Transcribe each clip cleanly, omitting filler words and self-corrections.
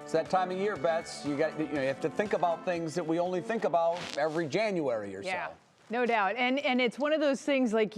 It's that time of year, Bets. You have to think about things that we only think about every January or so. Yeah, no doubt. And it's one of those things like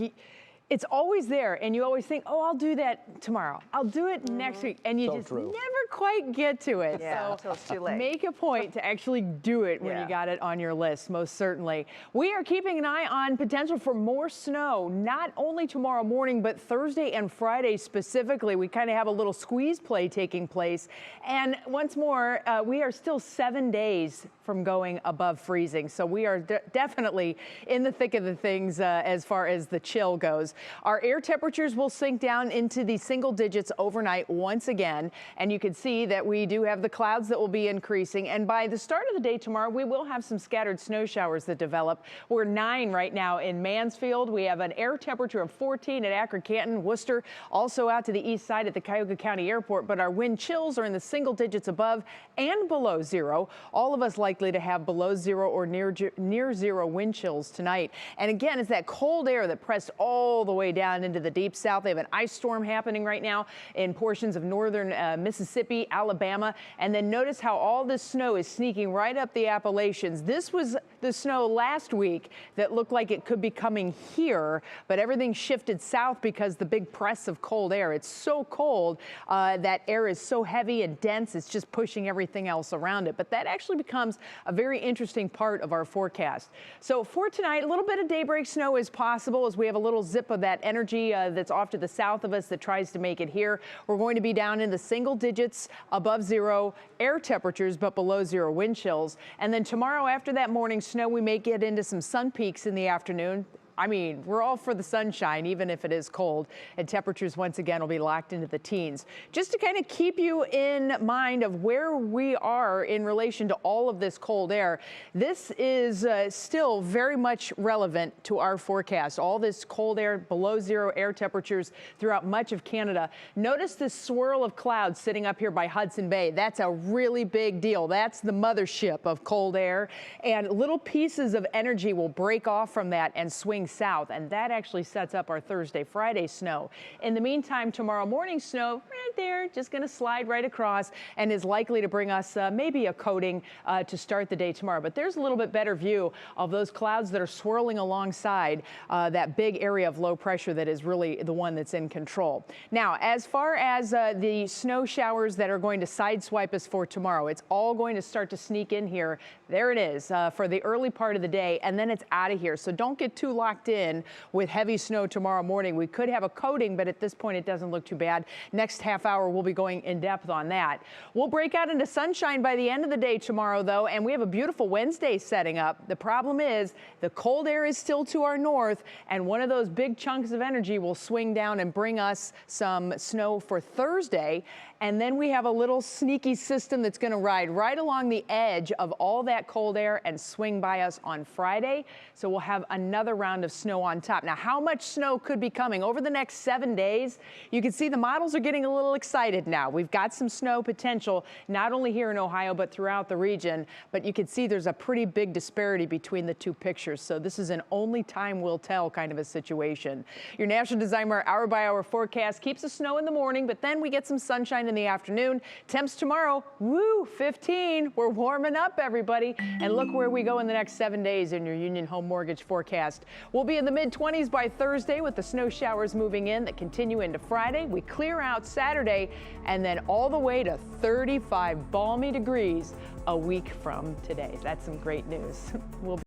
it's always there, and you always think, oh, I'll do that tomorrow. I'll do it next week, and you just never quite get to it. Yeah, until it's too late. Make a point to actually do it when you got it on your list, most certainly. We are keeping an eye on potential for more snow, not only tomorrow morning, but Thursday and Friday specifically. We kind of have a little squeeze play taking place. And once more, we are still 7 days from going above freezing. So we are definitely in the thick of the things as far as the chill goes. Our air temperatures will sink down into the single digits overnight once again. And you can see that we do have the clouds that will be increasing. And by the start of the day tomorrow, we will have some scattered snow showers that develop. We're 9 right now in Mansfield. We have an air temperature of 14 at Akron, Canton, Worcester, also out to the east side at the Cuyahoga County Airport. But our wind chills are in the single digits above and below zero. All of us likely to have below zero or near zero wind chills tonight. And again, it's that cold air that pressed all the way down into the deep south. They have an ice storm happening right now in portions of northern Mississippi, Alabama. And then notice how all this snow is sneaking right up the Appalachians. This was the snow last week that looked like it could be coming here, but everything shifted south because the big press of cold air. It's so cold, that air is so heavy and dense, it's just pushing everything else around it. But that actually becomes a very interesting part of our forecast. So for tonight, a little bit of daybreak snow is possible as we have a little zip of that energy that's off to the south of us that tries to make it here. We're going to be down in the single digits above zero air temperatures, but below zero wind chills. And then tomorrow after that morning snow, we may get into some sun peaks in the afternoon. I mean, we're all for the sunshine, even if it is cold, and temperatures once again will be locked into the teens. Just to kind of keep you in mind of where we are in relation to all of this cold air, this is still very much relevant to our forecast. All this cold air, below zero air temperatures throughout much of Canada. Notice this swirl of clouds sitting up here by Hudson Bay. That's a really big deal. That's the mothership of cold air, and little pieces of energy will break off from that and swing south, and that actually sets up our Thursday, Friday snow. In the meantime, tomorrow morning snow right there, just going to slide right across and is likely to bring us maybe a coating to start the day tomorrow. But there's a little bit better view of those clouds that are swirling alongside that big area of low pressure that is really the one that's in control. Now, as far as the snow showers that are going to sideswipe us for tomorrow, it's all going to start to sneak in here. There it is for the early part of the day, and then it's out of here. So don't get too locked in with heavy snow tomorrow morning. We could have a coating, but at this point it doesn't look too bad. Next half hour we'll be going in depth on that. We'll break out into sunshine by the end of the day tomorrow though, and we have a beautiful Wednesday setting up. The problem is the cold air is still to our north, and one of those big chunks of energy will swing down and bring us some snow for Thursday. And then we have a little sneaky system that's going to ride right along the edge of all that cold air and swing by us on Friday. So we'll have another round of snow on top. Now, how much snow could be coming over the next 7 days? You can see the models are getting a little excited now. We've got some snow potential, not only here in Ohio, but throughout the region. But you can see there's a pretty big disparity between the two pictures. So this is an only time will tell kind of a situation. Your National Designer hour by hour forecast keeps the snow in the morning, but then we get some sunshine in the afternoon. Temps tomorrow, woo, 15. We're warming up, everybody. And look where we go in the next 7 days in your Union Home Mortgage forecast. We'll be in the mid-20s by Thursday with the snow showers moving in that continue into Friday. We clear out Saturday and then all the way to 35 balmy degrees a week from today. That's some great news. We'll